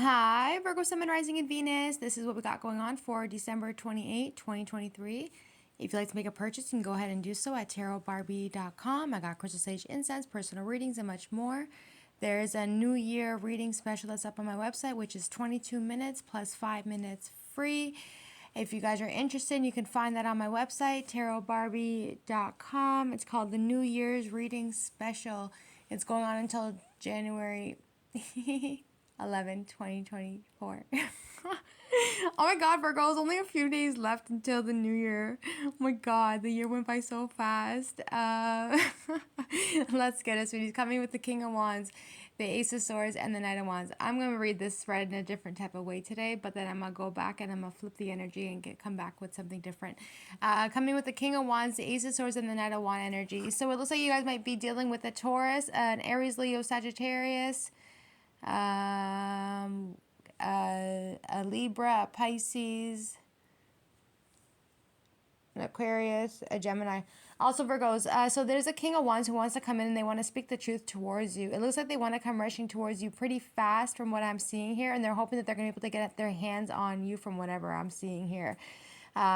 Hi, Virgo Sun, Rising in Venus. This is what we got going on for December 28, 2023. If you'd like to make a purchase, you can go ahead and do so at tarotbarbiecom. I got crystal sage incense, personal readings, and much more. There's a New Year reading special that's up on my website, which is 22 minutes plus 5 minutes free. If you guys are interested, you can find that on my website, tarotbarbiecom. It's called the New Year's Reading Special. It's going on until January 11, 2024. Oh my god, Virgos, only a few days left until the new year. Oh my god, the year went by so fast. Let's get it, sweeties. Coming with the King of Wands, the Ace of Swords, and the Knight of Wands. I'm going to read this spread in a different type of way today, but then I'm going to go back and I'm going to flip the energy and come back with something different. Coming with the King of Wands, the Ace of Swords, and the Knight of Wands energy. So it looks like you guys might be dealing with a Taurus, an Aries, Leo, Sagittarius, a Libra, a Pisces, an Aquarius, a Gemini. Also Virgos. So there's a King of Wands who wants to come in and they want to speak the truth towards you. It looks like they want to come rushing towards you pretty fast from what I'm seeing here. And they're hoping that they're going to be able to get their hands on you from whatever I'm seeing here.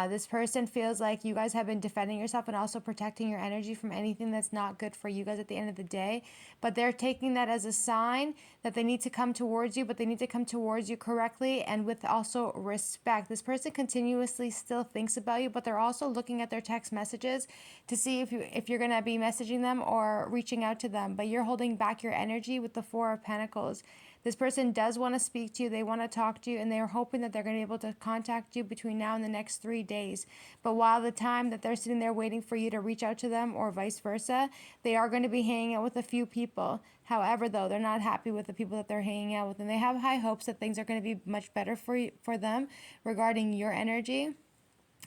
This person feels like you guys have been defending yourself and also protecting your energy from anything that's not good for you guys at the end of the day. But they're taking that as a sign that they need to come towards you, but they need to come towards you correctly and with also respect. This person continuously still thinks about you, but they're also looking at their text messages to see if you're going to be messaging them or reaching out to them. But you're holding back your energy with the Four of Pentacles. This person does want to speak to you. They want to talk to you, and they're hoping that they're going to be able to contact you between now and the next 3 days. But while the time that they're sitting there waiting for you to reach out to them or vice versa, they are going to be hanging out with a few people. However, though, they're not happy with the people that they're hanging out with, and they have high hopes that things are going to be much better for them regarding your energy.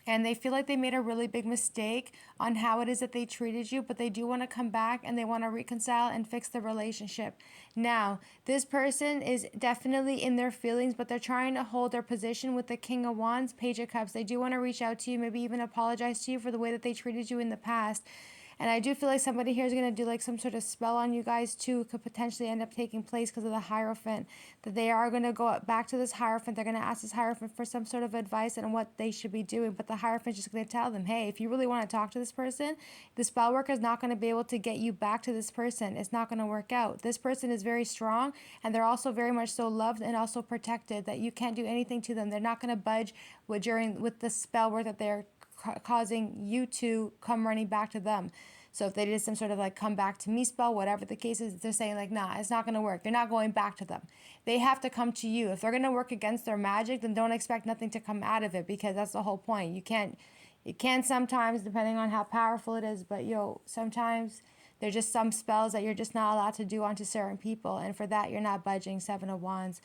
And they feel like they made a really big mistake on how it is that they treated you, but they do want to come back and they want to reconcile and fix the relationship. Now, this person is definitely in their feelings, but they're trying to hold their position with the King of Wands, Page of Cups. They do want to reach out to you, maybe even apologize to you for the way that they treated you in the past. And I do feel like somebody here is going to do like some sort of spell on you guys too. Could potentially end up taking place because of the Hierophant. That they are going to go back to this Hierophant. They're going to ask this Hierophant for some sort of advice on what they should be doing. But the Hierophant is just going to tell them, hey, if you really want to talk to this person, the spell work is not going to be able to get you back to this person. It's not going to work out. This person is very strong, and they're also very much so loved and also protected that you can't do anything to them. They're not going to budge with the spell work that they're causing you to come running back to them. So if they did some sort of like come back to me spell, whatever the case is, they're saying like, nah, it's not going to work. They're not going back to them. They have to come to you. If they're going to work against their magic, then don't expect nothing to come out of it, because that's the whole point. You can sometimes, depending on how powerful it is, but sometimes there's just some spells that you're just not allowed to do onto certain people. And for that, you're not budging. Seven of Wands.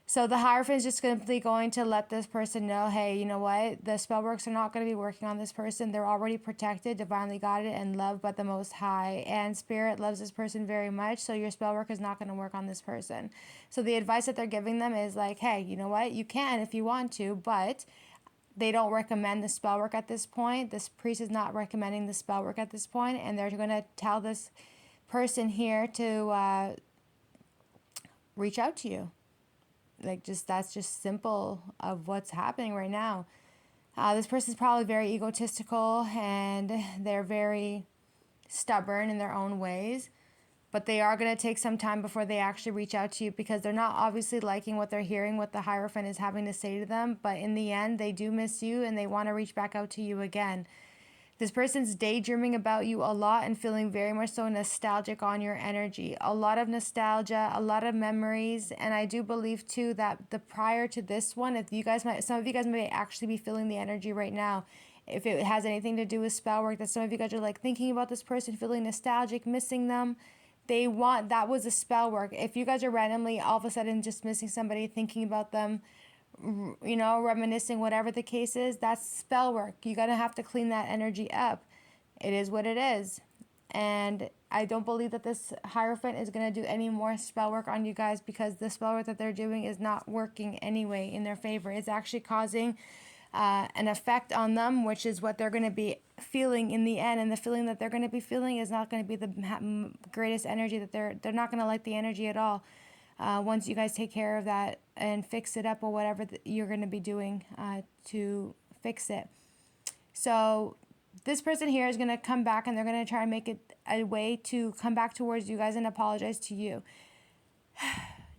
So the Hierophant is just simply going to let this person know, hey, you know what? The spellworks are not going to be working on this person. They're already protected, divinely guided, and loved by the Most High. And Spirit loves this person very much, so your spellwork is not going to work on this person. So the advice that they're giving them is like, hey, you know what? You can if you want to, but they don't recommend the spellwork at this point. This priest is not recommending the spellwork at this point, and they're going to tell this person here to reach out to you. That's just simple of what's happening right now. This person's probably very egotistical and they're very stubborn in their own ways, but they are going to take some time before they actually reach out to you, because they're not obviously liking what they're hearing, what the Hierophant is having to say to them. But in the end, they do miss you and they want to reach back out to you again. This person's daydreaming about you a lot and feeling very much so nostalgic on your energy. A lot of nostalgia, a lot of memories. And I do believe too that the prior to this one, some of you guys might actually be feeling the energy right now. If it has anything to do with spell work, that some of you guys are like thinking about this person, feeling nostalgic, missing them. That was a spell work. If you guys are randomly all of a sudden just missing somebody, thinking about them, reminiscing, whatever the case is, that's spell work. You're going to have to clean that energy up. It is what it is. And I don't believe that this Hierophant is going to do any more spell work on you guys, because the spell work that they're doing is not working anyway in their favor. It's actually causing an effect on them, which is what they're going to be feeling in the end. And the feeling that they're going to be feeling is not going to be the greatest energy. That they're not going to like the energy at all. once you guys take care of that and fix it up or whatever you're going to be doing to fix it. So this person here is going to come back and they're going to try and make it a way to come back towards you guys and apologize to you.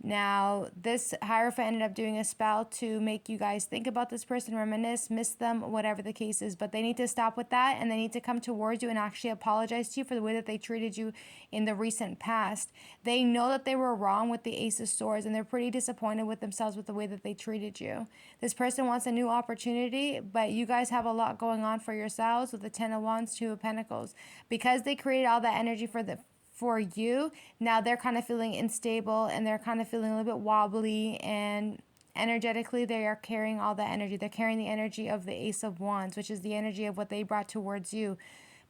Now, this Hierophant ended up doing a spell to make you guys think about this person, reminisce, miss them, whatever the case is. But they need to stop with that, and they need to come towards you and actually apologize to you for the way that they treated you in the recent past. They know that they were wrong with the Ace of Swords, and they're pretty disappointed with themselves with the way that they treated you. This person wants a new opportunity, but you guys have a lot going on for yourselves with the Ten of Wands, Two of Pentacles. Because they created all that energy for you, now they're kind of feeling unstable and they're kind of feeling a little bit wobbly, and energetically they are carrying all that energy. They're carrying the energy of the Ace of Wands, which is the energy of what they brought towards you.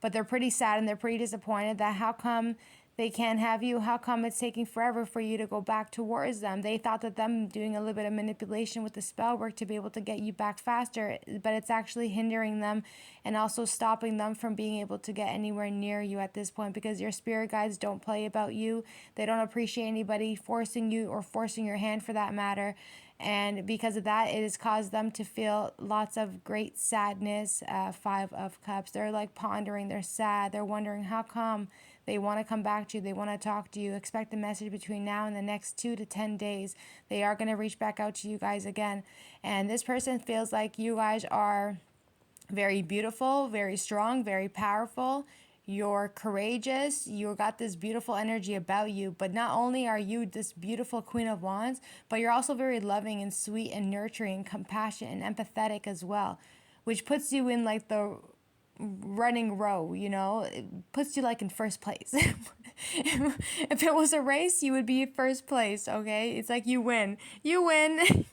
But they're pretty sad and they're pretty disappointed that how come they can't have you? How come it's taking forever for you to go back towards them? They thought that them doing a little bit of manipulation with the spell work to be able to get you back faster, but it's actually hindering them and also stopping them from being able to get anywhere near you at this point, because your spirit guides don't play about you. They don't appreciate anybody forcing you or forcing your hand for that matter. And because of that, it has caused them to feel lots of great sadness. Five of Cups. They're like pondering. They're sad. They're wondering how come. They want to come back to you. They want to talk to you. Expect a message between now and the next 2 to 10 days. They are going to reach back out to you guys again. And this person feels like you guys are very beautiful, very strong, very powerful. You're courageous. You got this beautiful energy about you. But not only are you this beautiful Queen of Wands, but you're also very loving and sweet and nurturing, compassionate and empathetic as well, which puts you in like the running row, you know. It puts you like in first place. If it was a race, you would be in first place, okay? It's like you win. You win.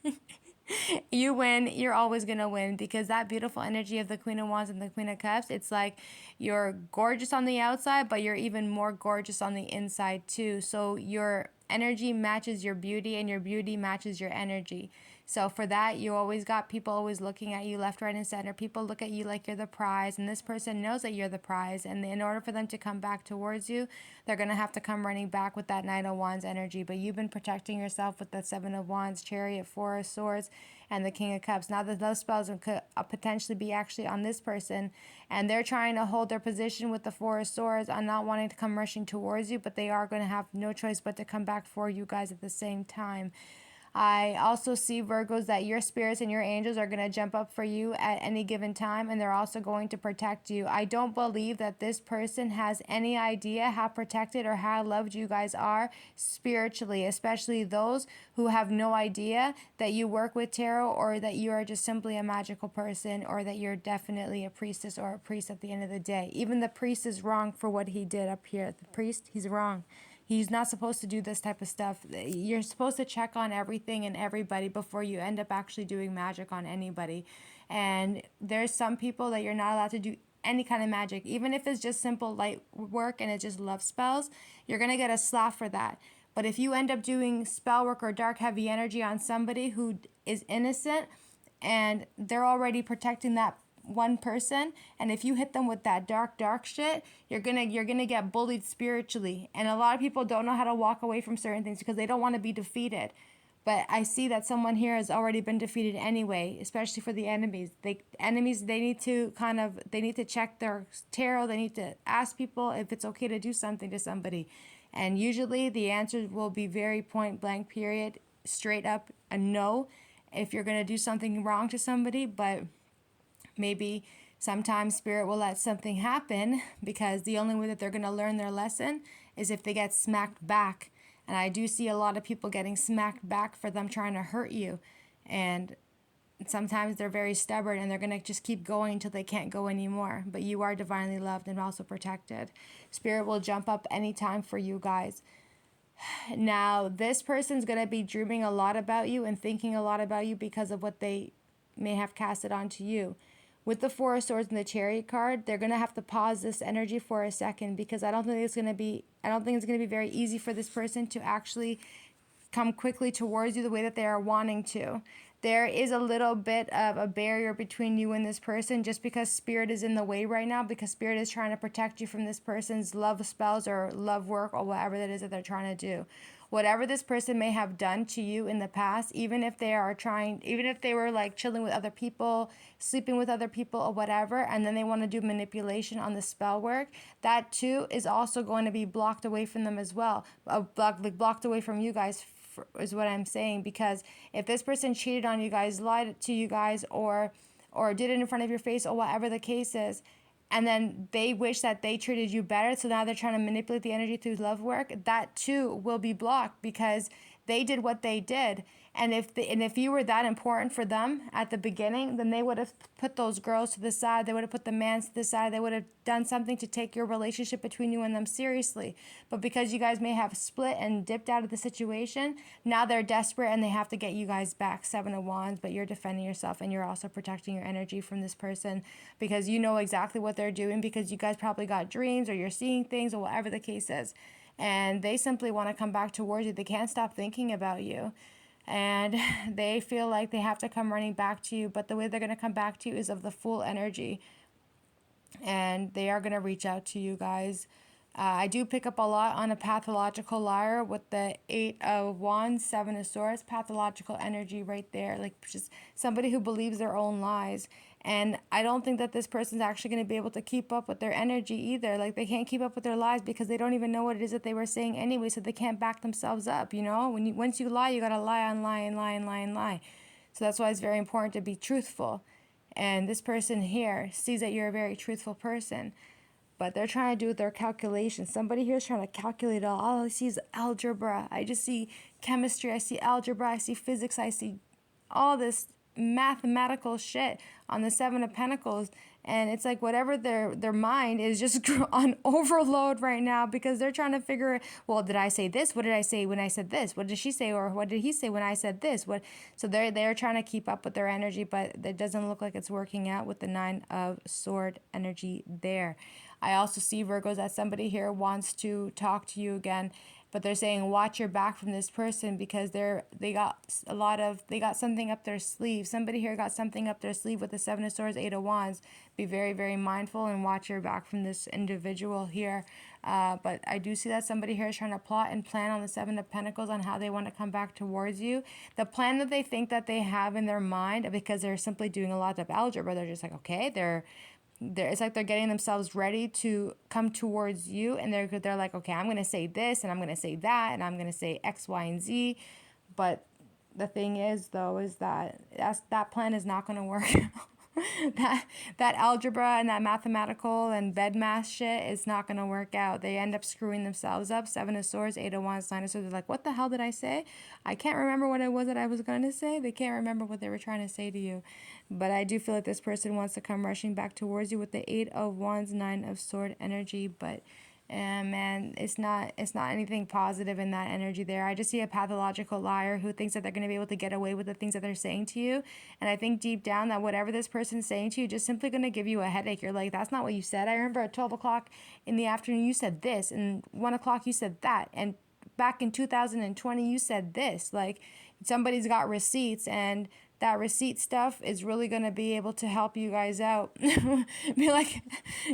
You win. You're always going to win, because that beautiful energy of the Queen of Wands and the Queen of Cups, it's like you're gorgeous on the outside, but you're even more gorgeous on the inside too. So your energy matches your beauty and your beauty matches your energy. So for that, you always got people always looking at you left, right, and center. People look at you like you're the prize, and this person knows that you're the prize. And in order for them to come back towards you, they're going to have to come running back with that Knight of Wands energy. But you've been protecting yourself with the Seven of Wands, Chariot, Four of Swords, and the King of Cups. Now that those spells could potentially be actually on this person, and they're trying to hold their position with the Four of Swords on not wanting to come rushing towards you, but they are going to have no choice but to come back for you guys at the same time. I also see, Virgos, that your spirits and your angels are going to jump up for you at any given time, and they're also going to protect you. I don't believe that this person has any idea how protected or how loved you guys are spiritually, especially those who have no idea that you work with tarot, or that you are just simply a magical person, or that you're definitely a priestess or a priest at the end of the day. Even the priest is wrong for what he did up here. The priest, he's wrong. He's not supposed to do this type of stuff. You're supposed to check on everything and everybody before you end up actually doing magic on anybody. And there's some people that you're not allowed to do any kind of magic. Even if it's just simple light work and it's just love spells, you're going to get a slap for that. But if you end up doing spell work or dark heavy energy on somebody who is innocent and they're already protecting that one person, and if you hit them with that dark shit, you're gonna get bullied spiritually. And a lot of people don't know how to walk away from certain things because they don't want to be defeated. But I see that someone here has already been defeated anyway, especially for the enemies. They need to check their tarot. They need to ask people if it's okay to do something to somebody, and usually the answer will be very point blank, period, straight up a no if you're gonna do something wrong to somebody. But maybe sometimes spirit will let something happen, because the only way that they're going to learn their lesson is if they get smacked back. And I do see a lot of people getting smacked back for them trying to hurt you. And sometimes they're very stubborn and they're going to just keep going until they can't go anymore. But you are divinely loved and also protected. Spirit will jump up anytime for you guys. Now, this person's going to be dreaming a lot about you and thinking a lot about you because of what they may have casted onto you. With the Four of Swords and the Chariot card, they're going to have to pause this energy for a second, because I don't think it's going to be very easy for this person to actually come quickly towards you the way that they are wanting to. There is a little bit of a barrier between you and this person, just because spirit is in the way right now, because spirit is trying to protect you from this person's love spells or love work or whatever that is that they're trying to do. whatever this person may have done to you in the past, even if they were like chilling with other people, sleeping with other people or whatever, and then they want to do manipulation on the spell work, that too is also going to be blocked away from them as well. Blocked away from you guys is what I'm saying, because if this person cheated on you guys, lied to you guys, or did it in front of your face, or whatever the case is, and then they wish that they treated you better, so now they're trying to manipulate the energy through love work, that too will be blocked because they did what they did. And if you were that important for them at the beginning, then they would have put those girls to the side. They would have put the man to the side. They would have done something to take your relationship between you and them seriously. But because you guys may have split and dipped out of the situation, now they're desperate and they have to get you guys back. 7 of Wands, but you're defending yourself and you're also protecting your energy from this person because you know exactly what they're doing, because you guys probably got dreams or you're seeing things or whatever the case is. And they simply want to come back towards you. They can't stop thinking about you. And they feel like they have to come running back to you. But the way they're going to come back to you is of the full energy. And they are going to reach out to you guys. I do pick up a lot on a pathological liar with the 8 of Wands, 7 of Swords, pathological energy right there. Like just somebody who believes their own lies. And I don't think that this person's actually going to be able to keep up with their energy either. Like they can't keep up with their lies because they don't even know what it is that they were saying anyway. So they can't back themselves up, you know. Once you lie, you got to lie and lie and lie and lie and lie. So that's why it's very important to be truthful. And this person here sees that you're a very truthful person. But they're trying to do their calculations. Somebody here is trying to calculate all I see is algebra. I just see chemistry. I see algebra. I see physics. I see all this mathematical shit on the 7 of Pentacles. And it's like whatever their mind is just on overload right now because they're trying to figure, well, did I say this? What did I say when I said this? What did she say? Or what did he say when I said this? So they're trying to keep up with their energy, but it doesn't look like it's working out with the 9 of Sword energy there. I also see, Virgos, that somebody here wants to talk to you again, but they're saying watch your back from this person because they got something up their sleeve. Somebody here got something up their sleeve with the 7 of Swords, 8 of Wands. Be very, very mindful and watch your back from this individual here. But I do see that somebody here is trying to plot and plan on the 7 of Pentacles on how they want to come back towards you. The plan that they think that they have in their mind, because they're simply doing a lot of algebra, they're just like, okay, it's like they're getting themselves ready to come towards you, and they're like, okay, I'm going to say this, and I'm going to say that, and I'm going to say X, Y, and Z. But the thing is, though, is that plan is not going to work. that algebra and that mathematical and bed math shit is not going to work out. They end up screwing themselves up. 7 of Swords, 8 of Wands, 9 of Swords. They're like, what the hell did I say? I can't remember what it was that I was going to say. They can't remember what they were trying to say to you. But I do feel like this person wants to come rushing back towards you with the 8 of Wands, 9 of Sword energy. But man, it's not anything positive in that energy there. I just see a pathological liar who thinks that they're going to be able to get away with the things that they're saying to you. And I think deep down that whatever this person's saying to you just simply going to give you a headache. You're like, that's not what you said. I remember at 12 o'clock in the afternoon you said this, and 1 o'clock you said that, and back in 2020 you said this. Like somebody's got receipts, and that receipt stuff is really going to be able to help you guys out. Be like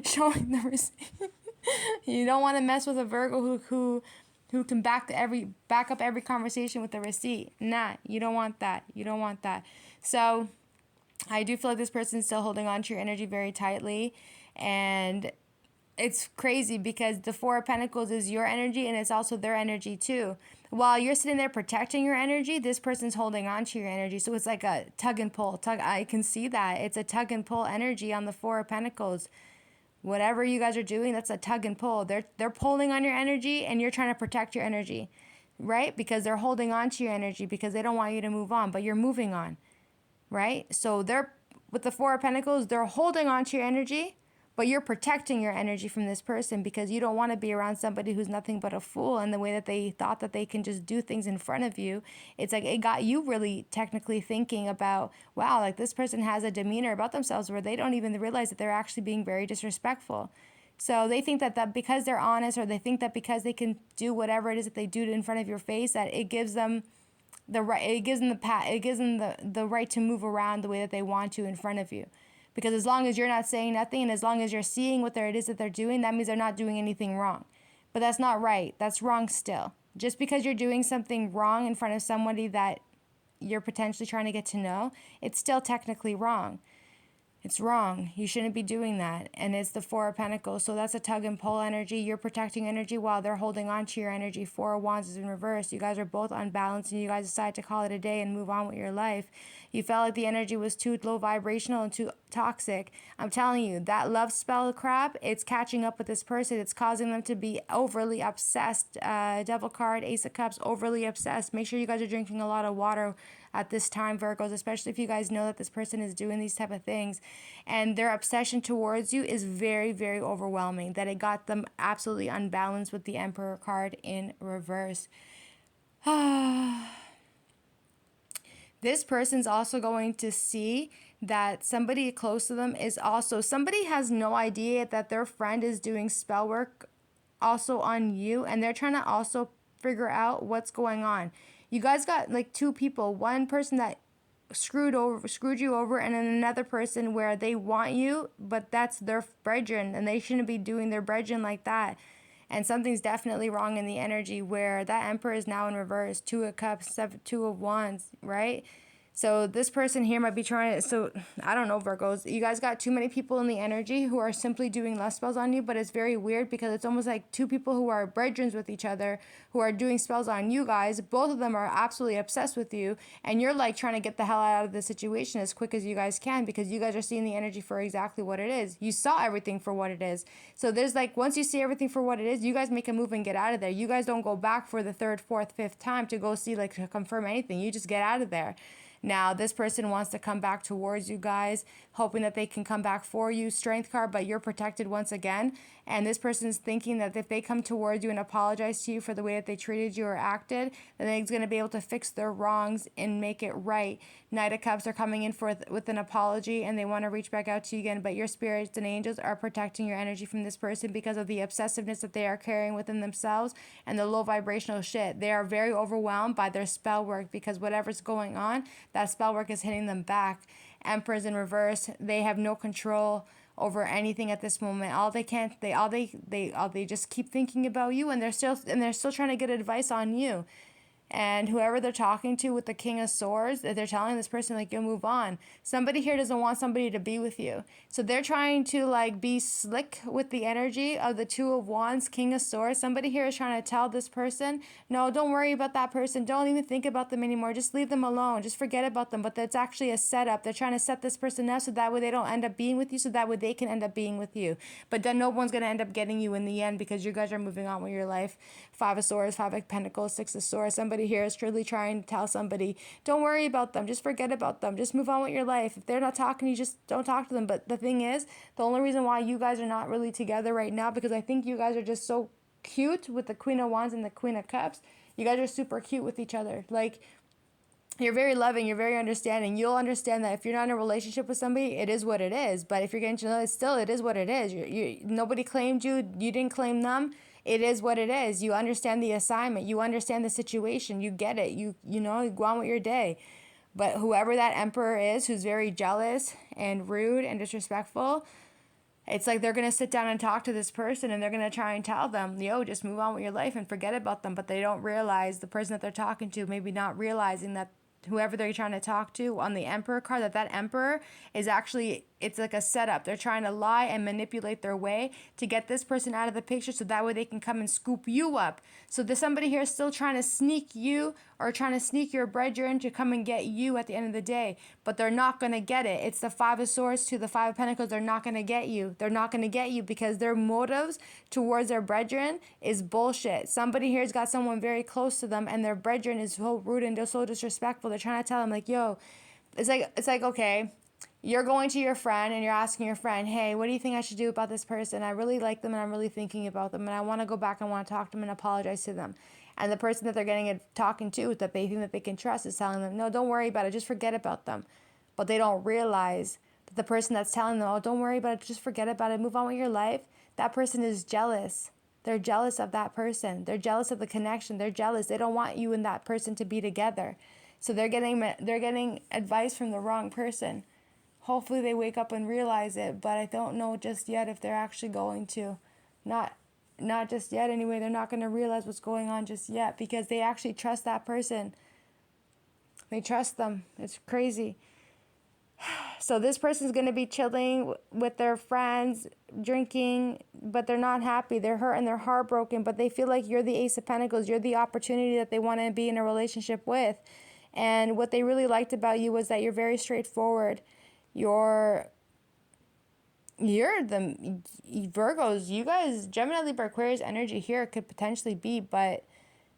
showing the receipt. You don't want to mess with a Virgo who can back up every conversation with a receipt. Nah, you don't want that. You don't want that. So I do feel like this person's still holding on to your energy very tightly. And it's crazy because the 4 of Pentacles is your energy and it's also their energy too. While you're sitting there protecting your energy, this person's holding on to your energy. So it's like a tug and pull. I can see that. It's a tug and pull energy on the 4 of Pentacles. Whatever you guys are doing, that's a tug and pull. They're pulling on your energy and you're trying to protect your energy, right? Because they're holding on to your energy because they don't want you to move on, but you're moving on, right? So with the 4 of Pentacles, they're holding on to your energy, but you're protecting your energy from this person because you don't want to be around somebody who's nothing but a fool. And the way that they thought that they can just do things in front of you, it's like it got you really technically thinking about, wow, like this person has a demeanor about themselves where they don't even realize that they're actually being very disrespectful. So they think that because they're honest, or they think that because they can do whatever it is that they do in front of your face, that it gives them the right, it gives them the right to move around the way that they want to in front of you. Because as long as you're not saying nothing and as long as you're seeing what it is that they're doing, that means they're not doing anything wrong. But that's not right. That's wrong still. Just because you're doing something wrong in front of somebody that you're potentially trying to get to know, it's still technically wrong. It's wrong. You shouldn't be doing that. And it's the Four of Pentacles. So that's a tug and pull energy. You're protecting energy while they're holding on to your energy. Four of Wands is in reverse. You guys are both unbalanced and you guys decide to call it a day and move on with your life. You felt like the energy was too low vibrational and too toxic. I'm telling you, that love spell crap, it's catching up with this person. It's causing them to be overly obsessed. Devil card, Ace of Cups, overly obsessed. Make sure you guys are drinking a lot of water at this time, Virgos, especially if you guys know that this person is doing these type of things. And their obsession towards you is very, very overwhelming, that it got them absolutely unbalanced with the Emperor card in reverse. This person's also going to see that somebody close to them is also, somebody has no idea that their friend is doing spell work also on you, and they're trying to also figure out what's going on. You guys got like two people, one person that screwed you over, and then another person where they want you, but that's their brethren, and they shouldn't be doing their brethren like that. And something's definitely wrong in the energy where that Emperor is now in reverse. Two of Cups, Two of Wands, right? So this person here might be trying to, so I don't know, Virgos. You guys got too many people in the energy who are simply doing love spells on you, but it's very weird because it's almost like two people who are brethren with each other who are doing spells on you guys. Both of them are absolutely obsessed with you, and you're like trying to get the hell out of the situation as quick as you guys can because you guys are seeing the energy for exactly what it is. You saw everything for what it is. So there's like, once you see everything for what it is, you guys make a move and get out of there. You guys don't go back for the third, fourth, fifth time to go see, like, to confirm anything. You just get out of there. Now, this person wants to come back towards you guys, hoping that they can come back for you. Strength card, but you're protected once again. And this person's thinking that if they come towards you and apologize to you for the way that they treated you or acted, then they're going to be able to fix their wrongs and make it right. Knight of Cups are coming in with an apology, and they want to reach back out to you again. But your spirits and angels are protecting your energy from this person because of the obsessiveness that they are carrying within themselves and the low vibrational shit. They are very overwhelmed by their spell work because whatever's going on, that spell work is hitting them back. Emperor's in reverse. They have no control over anything at this moment. They just keep thinking about you, and they're still trying to get advice on you. And whoever they're talking to with the King of Swords, they're telling this person, like, you'll move on. Somebody here doesn't want somebody to be with you. So they're trying to, like, be slick with the energy of the Two of Wands, King of Swords. Somebody here is trying to tell this person, no, don't worry about that person. Don't even think about them anymore. Just leave them alone. Just forget about them. But that's actually a setup. They're trying to set this person up so that way they don't end up being with you, so that way they can end up being with you. But then no one's going to end up getting you in the end because you guys are moving on with your life. Five of Swords, Five of Pentacles, Six of Swords. Somebody here is truly trying to tell somebody, don't worry about them, just forget about them, just move on with your life. If they're not talking, you just don't talk to them. But the thing is, the only reason why you guys are not really together right now, because I think you guys are just so cute with the Queen of Wands and the Queen of Cups. You guys are super cute with each other. Like, you're very loving, you're very understanding. You'll understand that if you're not in a relationship with somebody, it is what it is. But if you're getting to know it, still, it is what it is. Nobody claimed you, you didn't claim them. It is what it is. You understand the assignment. You understand the situation. You get it. You know, you go on with your day. But whoever that Emperor is, who's very jealous and rude and disrespectful, it's like they're going to sit down and talk to this person, and they're going to try and tell them, yo, just move on with your life and forget about them. But they don't realize, the person that they're talking to, maybe not realizing that whoever they're trying to talk to on the Emperor card, that Emperor is actually, it's like a setup. They're trying to lie and manipulate their way to get this person out of the picture so that way they can come and scoop you up. So there's somebody here still trying to sneak you or trying to sneak your brethren to come and get you at the end of the day. But they're not going to get it. It's the Five of Swords to the Five of Pentacles. They're not going to get you. They're not going to get you because their motives towards their brethren is bullshit. Somebody here's got someone very close to them, and their brethren is so rude and so disrespectful. They're trying to tell them, like, yo, it's like, okay, you're going to your friend and you're asking your friend, hey, what do you think I should do about this person? I really like them and I'm really thinking about them and I want to go back and want to talk to them and apologize to them. And the person that they're talking to, that they think that they can trust, is telling them, no, don't worry about it, just forget about them. But they don't realize that the person that's telling them, oh, don't worry about it, just forget about it, move on with your life, that person is jealous. They're jealous of that person. They're jealous of the connection. They're jealous. They don't want you and that person to be together. So they're getting advice from the wrong person. Hopefully they wake up and realize it, but I don't know just yet if they're actually going to. not just yet anyway. They're not going to realize what's going on just yet because they actually trust that person. They trust them. It's crazy. So this person's going to be chilling with their friends, drinking, but they're not happy. They're hurt and they're heartbroken, but they feel like you're the Ace of Pentacles. You're the opportunity that they want to be in a relationship with. And what they really liked about you was that you're very straightforward. You're the Virgos. You guys, Gemini, Libra, Aquarius energy here could potentially be, but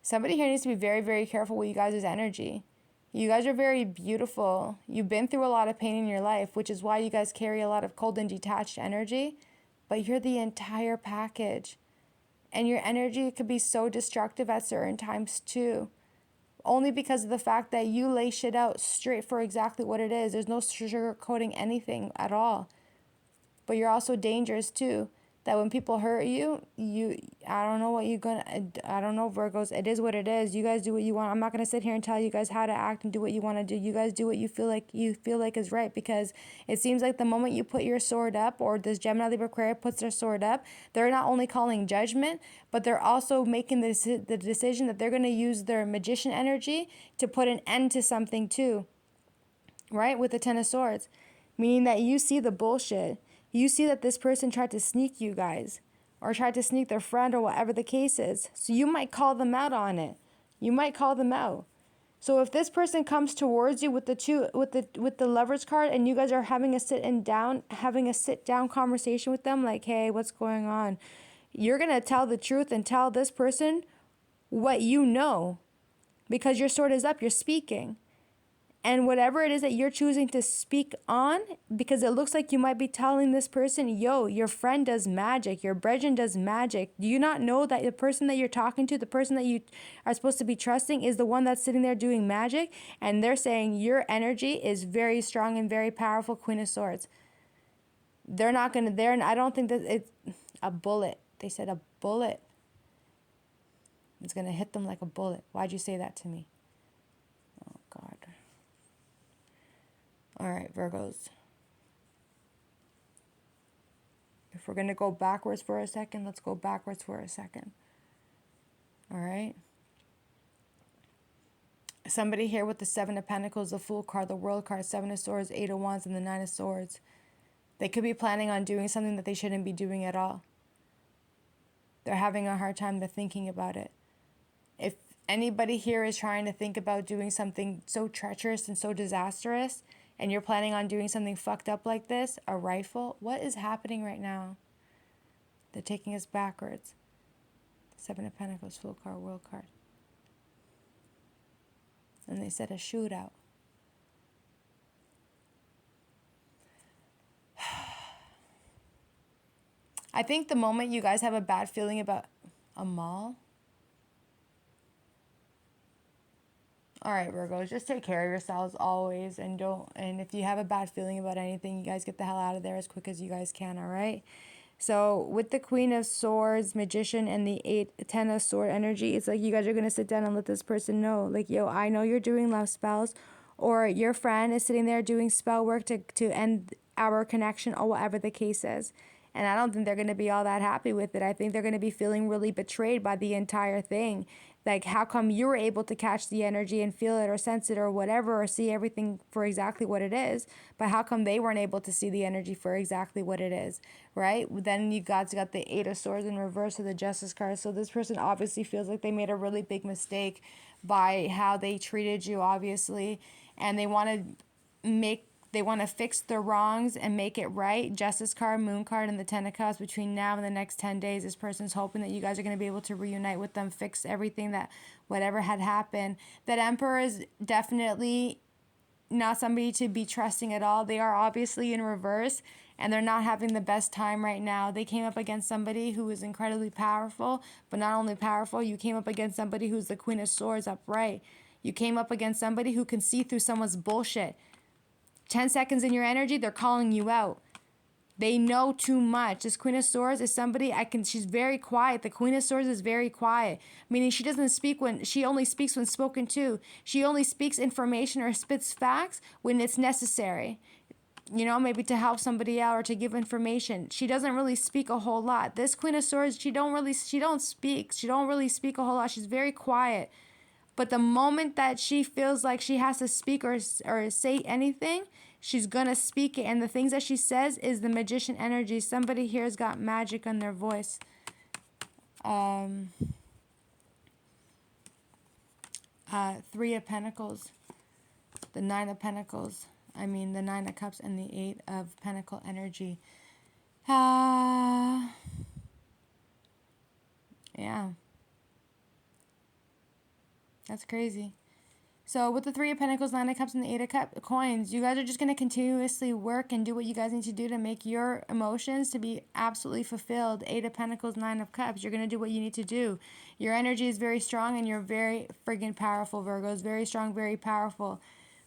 somebody here needs to be very, very careful with you guys' energy. You guys are very beautiful. You've been through a lot of pain in your life, which is why you guys carry a lot of cold and detached energy, but you're the entire package. And your energy could be so destructive at certain times too. Only because of the fact that you lay shit out straight for exactly what it is. There's no sugarcoating anything at all. But you're also dangerous too. That when people hurt you, I don't know what you're gonna, I don't know, Virgos. It is what it is. You guys do what you want. I'm not gonna sit here and tell you guys how to act and do what you want to do. You guys do what you feel like is right, because it seems like the moment you put your sword up, or this Gemini, Libra, Aquarius puts their sword up, they're not only calling judgment, but they're also making the decision that they're gonna use their magician energy to put an end to something too. Right? With the Ten of Swords, meaning that you see the bullshit. You see that this person tried to sneak you guys, or tried to sneak their friend, or whatever the case is. So you might call them out on it. You might call them out. So if this person comes towards you with the Lovers card, and you guys are having a sit down conversation with them, like, hey, what's going on? You're gonna tell the truth and tell this person what you know, because your sword is up. You're speaking. And whatever it is that you're choosing to speak on, because it looks like you might be telling this person, yo, your friend does magic, your brethren does magic. Do you not know that the person that you're talking to, the person that you are supposed to be trusting, is the one that's sitting there doing magic? And they're saying your energy is very strong and very powerful, Queen of Swords. They're not going to, I don't think that it's a bullet. They said a bullet. It's going to hit them like a bullet. Why'd you say that to me? Oh, God. All right, Virgos. If we're going to go backwards for a second, let's go backwards for a second. All right. Somebody here with the Seven of Pentacles, the Fool card, the World card, Seven of Swords, Eight of Wands, and the Nine of Swords. They could be planning on doing something that they shouldn't be doing at all. They're having a hard time thinking about it. If anybody here is trying to think about doing something so treacherous and so disastrous, and you're planning on doing something fucked up like this, a rifle, what is happening right now? They're taking us backwards. Seven of Pentacles, Fool card, World card. And they said a shootout. I think the moment you guys have a bad feeling about a mall. All right, Virgos, just take care of yourselves always, and if you have a bad feeling about anything, you guys get the hell out of there as quick as you guys can, all right? So with the Queen of Swords, Magician, and the Ten of Sword energy, it's like you guys are going to sit down and let this person know, like, yo, I know you're doing love spells, or your friend is sitting there doing spell work to end our connection, or whatever the case is. And I don't think they're going to be all that happy with it. I think they're going to be feeling really betrayed by the entire thing. Like, how come you were able to catch the energy and feel it or sense it or whatever, or see everything for exactly what it is, but how come they weren't able to see the energy for exactly what it is, right? Then you guys got the Eight of Swords in reverse of the Justice card. So this person obviously feels like they made a really big mistake by how they treated you, obviously, and they want to fix their wrongs and make it right. Justice card, Moon card, and the Ten of Cups. Between now and the next 10 days, this person's hoping that you guys are going to be able to reunite with them, fix everything, that whatever had happened. That Emperor is definitely not somebody to be trusting at all. They are obviously in reverse, and they're not having the best time right now. They came up against somebody who is incredibly powerful, but not only powerful, you came up against somebody who's the Queen of Swords upright. You came up against somebody who can see through someone's bullshit. 10 seconds in your energy, they're calling you out. They know too much. This Queen of Swords is somebody she's very quiet. The Queen of Swords is very quiet, meaning she doesn't speak she only speaks when spoken to. She only speaks information or spits facts when it's necessary. you know, maybe to help somebody out or to give information. She doesn't really speak a whole lot. This Queen of Swords, she don't really speak a whole lot. She's very quiet. But the moment that she feels like she has to speak or say anything, she's gonna speak it. And the things that she says is the magician energy. Somebody here has got magic on their voice. 3 of Pentacles, the 9 of Pentacles. I mean, the 9 of Cups and the 8 of Pentacle energy. Yeah. That's crazy. So with the 3 of Pentacles, 9 of Cups, and the 8 of Coins, you guys are just going to continuously work and do what you guys need to do to make your emotions to be absolutely fulfilled. 8 of Pentacles, 9 of Cups. You're going to do what you need to do. Your energy is very strong and you're very friggin' powerful, Virgos. Very strong, very powerful.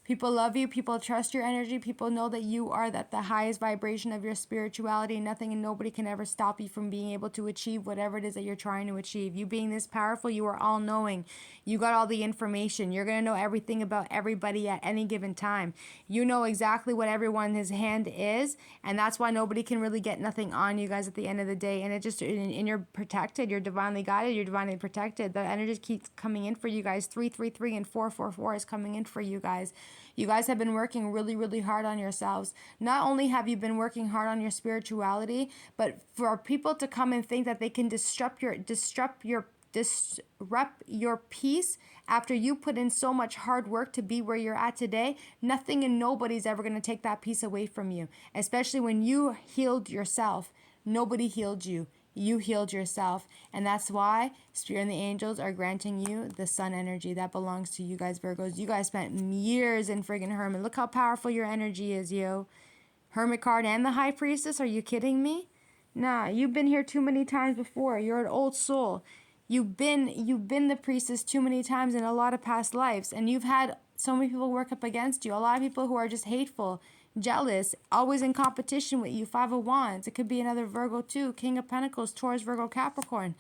People love you. People trust your energy. People know that you are at the highest vibration of your spirituality. Nothing and nobody can ever stop you from being able to achieve whatever it is that you're trying to achieve. You being this powerful, you are all knowing. You got all the information. You're going to know everything about everybody at any given time. You know exactly what everyone's hand is. And that's why nobody can really get nothing on you guys at the end of the day. And it just, and you're protected. You're divinely guided. You're divinely protected. The energy keeps coming in for you guys. 333 and 444 is coming in for you guys. You guys have been working really, really hard on yourselves. Not only have you been working hard on your spirituality, but for people to come and think that they can disrupt your peace after you put in so much hard work to be where you're at today, nothing and nobody's ever going to take that peace away from you. Especially when you healed yourself. Nobody healed you. You healed yourself. And that's why Spirit and the angels are granting you the sun energy that belongs to you guys, Virgos. You guys spent years in friggin' Hermit. Look how powerful your energy is, yo. Hermit card and the High Priestess. Are you kidding me? Nah, you've been here too many times before. You're an old soul. You've been the priestess too many times in a lot of past lives. And you've had so many people work up against you. A lot of people who are just hateful, jealous, always in competition with you. 5 of Wands. It could be another Virgo too. King of Pentacles, Taurus, Virgo, Capricorn.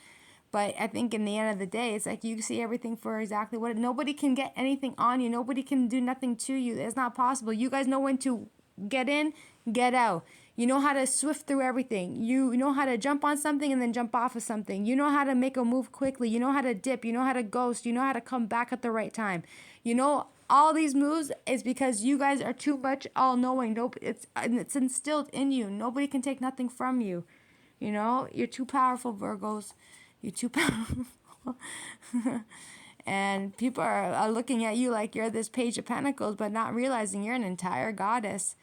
But I think in the end of the day, it's like you see everything for exactly what nobody can get anything on you. Nobody can do nothing to you. It's not possible. You guys know when to get in, get out. You know how to swift through everything. You know how to jump on something and then jump off of something. You know how to make a move quickly. You know how to dip. You know how to ghost. You know how to come back at the right time. You know, all these moves is because you guys are too much all-knowing. It's instilled in you. Nobody can take nothing from you. You know, you're too powerful, Virgos. You're too powerful. And people are looking at you like you're this Page of Pentacles, but not realizing you're an entire goddess.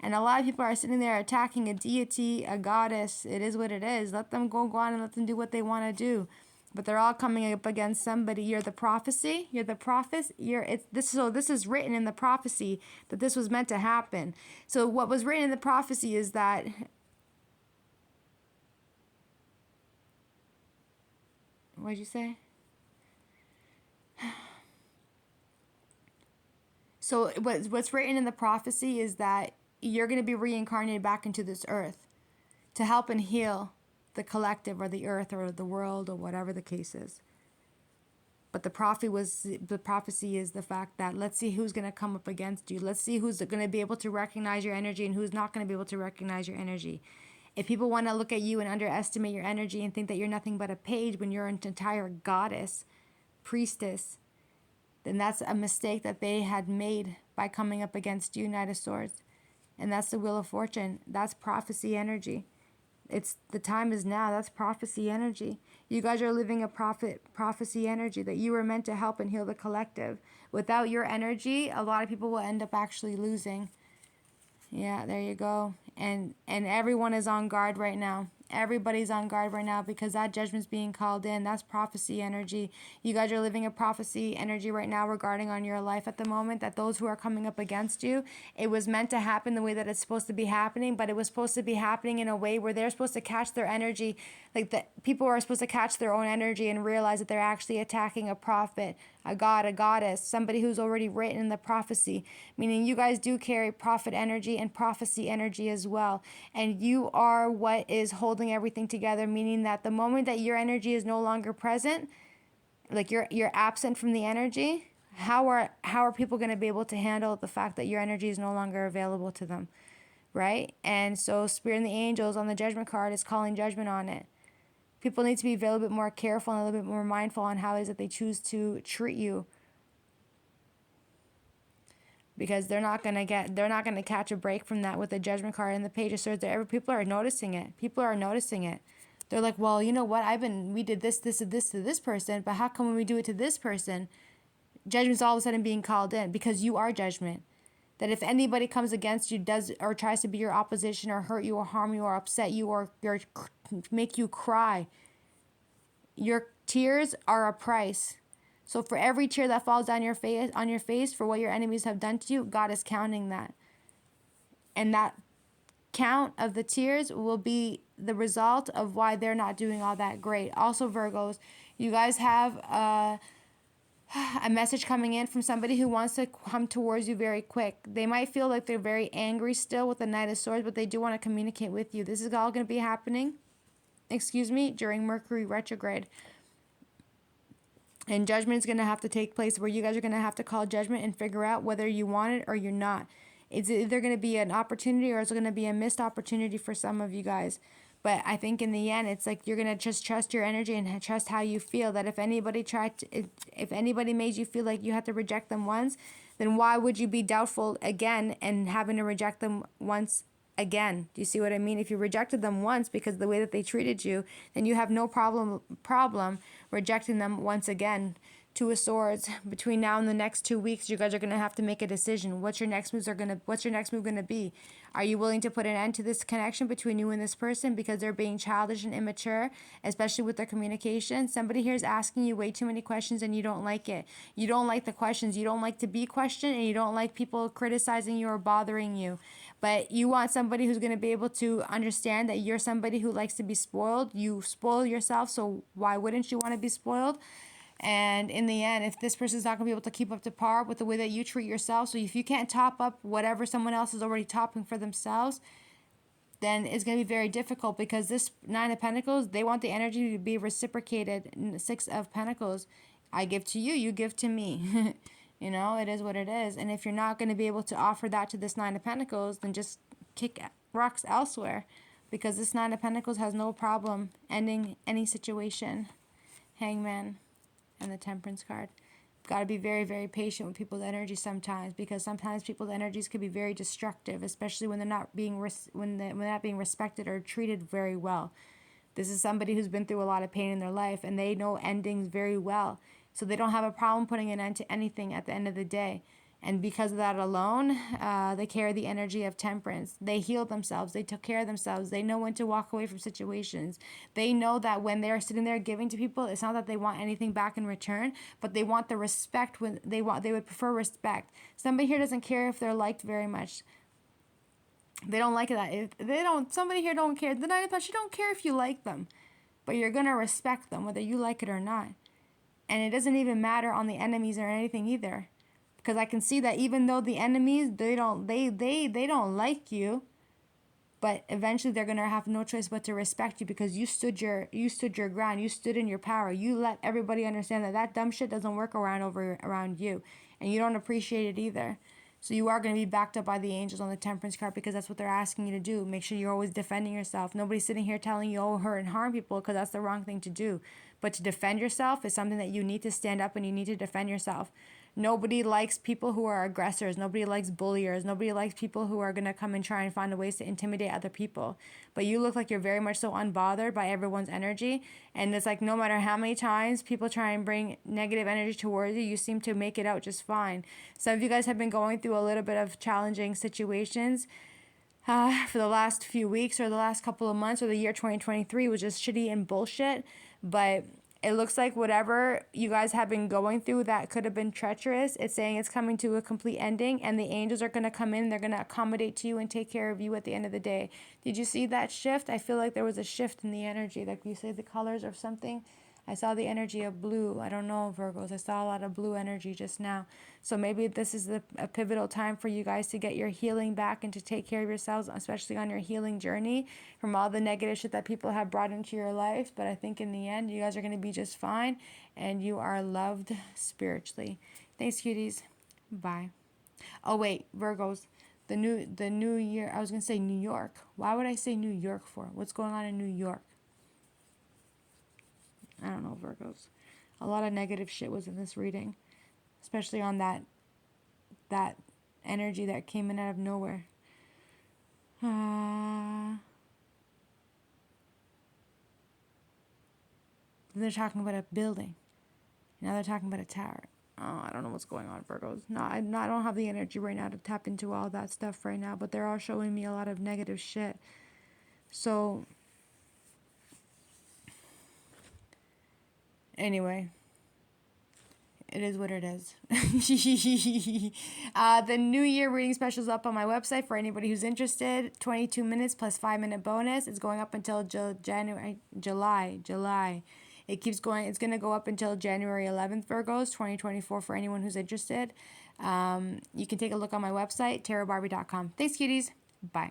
And a lot of people are sitting there attacking a deity, a goddess. It is what it is. Let them go on and let them do what they want to do. But they're all coming up against somebody. You're the prophecy. You're the prophet. So this is written in the prophecy that this was meant to happen. So what was written in the prophecy is that what'd you say? So what's written in the prophecy is that you're going to be reincarnated back into this earth to help and heal the collective or the earth or the world or whatever the case is. But the prophecy is the fact that let's see who's going to come up against you. Let's see who's going to be able to recognize your energy and who's not going to be able to recognize your energy. If people want to look at you and underestimate your energy and think that you're nothing but a page when you're an entire goddess, priestess, then that's a mistake that they had made by coming up against you, Knight of Swords. And that's the Wheel of Fortune. That's prophecy energy. The time is now. That's prophecy energy. You guys are living a prophecy energy that you were meant to help and heal the collective. Without your energy, a lot of people will end up actually losing. Yeah, there you go. And everyone is on guard right now. Everybody's on guard right now because that judgment's being called in. That's prophecy energy. You guys are living a prophecy energy right now regarding on your life at the moment, that those who are coming up against you, it was meant to happen the way that it's supposed to be happening, but it was supposed to be happening in a way where they're supposed to catch their energy, like the people are supposed to catch their own energy and realize that they're actually attacking a prophet, a god, a goddess, somebody who's already written in the prophecy, meaning you guys do carry prophet energy and prophecy energy as well. And you are what is holding everything together, meaning that the moment that your energy is no longer present, like you're absent from the energy, how are people going to be able to handle the fact that your energy is no longer available to them? right? And so Spirit and the angels on the Judgment card is calling judgment on it. People need to be a little bit more careful and a little bit more mindful on how it is that they choose to treat you, because they're not gonna catch a break from that with the Judgment card and the Page of Swords. People are noticing it. People are noticing it. They're like, well, you know what? We did this, and this to this person, but how come when we do it to this person, judgment's all of a sudden being called in? Because you are judgment. That if anybody comes against you, does or tries to be your opposition, or hurt you, or harm you, or upset you, or make you cry, your tears are a price. So for every tear that falls down your face for what your enemies have done to you, God is counting that. And that count of the tears will be the result of why they're not doing all that great. Also, Virgos, you guys have a message coming in from somebody who wants to come towards you very quick. They might feel like they're very angry still with the Knight of Swords, but they do want to communicate with you. This is all going to be happening, during Mercury retrograde. And judgment is going to have to take place where you guys are going to have to call judgment and figure out whether you want it or you're not. It's either going to be an opportunity or it's going to be a missed opportunity for some of you guys. But I think in the end, it's like you're going to just trust your energy and trust how you feel. That if anybody made you feel like you had to reject them once, then why would you be doubtful again and having to reject them once again? Do you see what I mean? If you rejected them once because of the way that they treated you, then you have no problem rejecting them once again. Two of Swords. Between now and the next 2 weeks, you guys are going to have to make a decision. What's your next move going to be? Are you willing to put an end to this connection between you and this person because they're being childish and immature, especially with their communication? Somebody here is asking you way too many questions and you don't like it. You don't like the questions. You don't like to be questioned, and you don't like people criticizing you or bothering you. But you want somebody who's going to be able to understand that you're somebody who likes to be spoiled. You spoil yourself, so why wouldn't you want to be spoiled? And in the end, if this person's not going to be able to keep up to par with the way that you treat yourself, so if you can't top up whatever someone else is already topping for themselves, then it's going to be very difficult, because this Nine of Pentacles, they want the energy to be reciprocated. Six of Pentacles, I give to you, you give to me. You know, it is what it is. And if you're not going to be able to offer that to this Nine of Pentacles, then just kick rocks elsewhere, because this Nine of Pentacles has no problem ending any situation. Hangman and the Temperance card. Got to be very, very patient with people's energy sometimes, because sometimes people's energies could be very destructive, especially when they're not being when they're not being respected or treated very well. This is somebody who's been through a lot of pain in their life, and they know endings very well, so they don't have a problem putting an end to anything at the end of the day. And because of that alone, they carry the energy of Temperance. They healed themselves. They took care of themselves. They know when to walk away from situations. They know that when they're sitting there giving to people, it's not that they want anything back in return, but they want the respect. When they would prefer respect. Somebody here doesn't care if they're liked very much. They don't like that. If they don't. Somebody here don't care. The Nine of Pentacles, you don't care if you like them, but you're gonna respect them whether you like it or not. And it doesn't even matter on the enemies or anything either. Because I can see that even though the enemies, they don't like you, but eventually they're gonna have no choice but to respect you, because you stood your ground, you stood in your power, you let everybody understand that dumb shit doesn't work around you, and you don't appreciate it either. So you are going to be backed up by the angels on the Temperance card, because that's what they're asking you to do. Make sure you're always defending yourself. Nobody's sitting here telling you, oh, hurt and harm people, because that's the wrong thing to do. But to defend yourself is something that you need to stand up and you need to defend yourself. Nobody likes people who are aggressors. Nobody likes bulliers. Nobody likes people who are going to come and try and find ways to intimidate other people. But you look like you're very much so unbothered by everyone's energy. And it's like no matter how many times people try and bring negative energy towards you, you seem to make it out just fine. Some of you guys have been going through a little bit of challenging situations for the last few weeks or the last couple of months, or the year 2023 was just shitty and bullshit. But it looks like whatever you guys have been going through that could have been treacherous, it's saying it's coming to a complete ending, and the angels are going to come in, they're going to accommodate to you and take care of you at the end of the day. Did you see that shift? I feel like there was a shift in the energy, like you say the colors or something. I saw the energy of blue. I don't know, Virgos. I saw a lot of blue energy just now. So maybe this is a pivotal time for you guys to get your healing back and to take care of yourselves, especially on your healing journey from all the negative shit that people have brought into your life. But I think in the end, you guys are going to be just fine, and you are loved spiritually. Thanks, cuties. Bye. Oh, wait, Virgos. The new year. I was gonna say New York. Why would I say New York for? What's going on in New York? I don't know, Virgos. A lot of negative shit was in this reading, especially on that energy that came in out of nowhere. They're talking about a building. Now they're talking about a tower. Oh, I don't know what's going on, Virgos. No, I don't have the energy right now to tap into all that stuff right now, but they're all showing me a lot of negative shit. So, anyway, it is what it is. The New Year reading special is up on my website for anybody who's interested. 22 minutes plus 5-minute bonus. It's going up until July. It keeps going. It's going to go up until January 11th, Virgos, 2024, for anyone who's interested. You can take a look on my website, tarotbarbie.com. Thanks, cuties. Bye.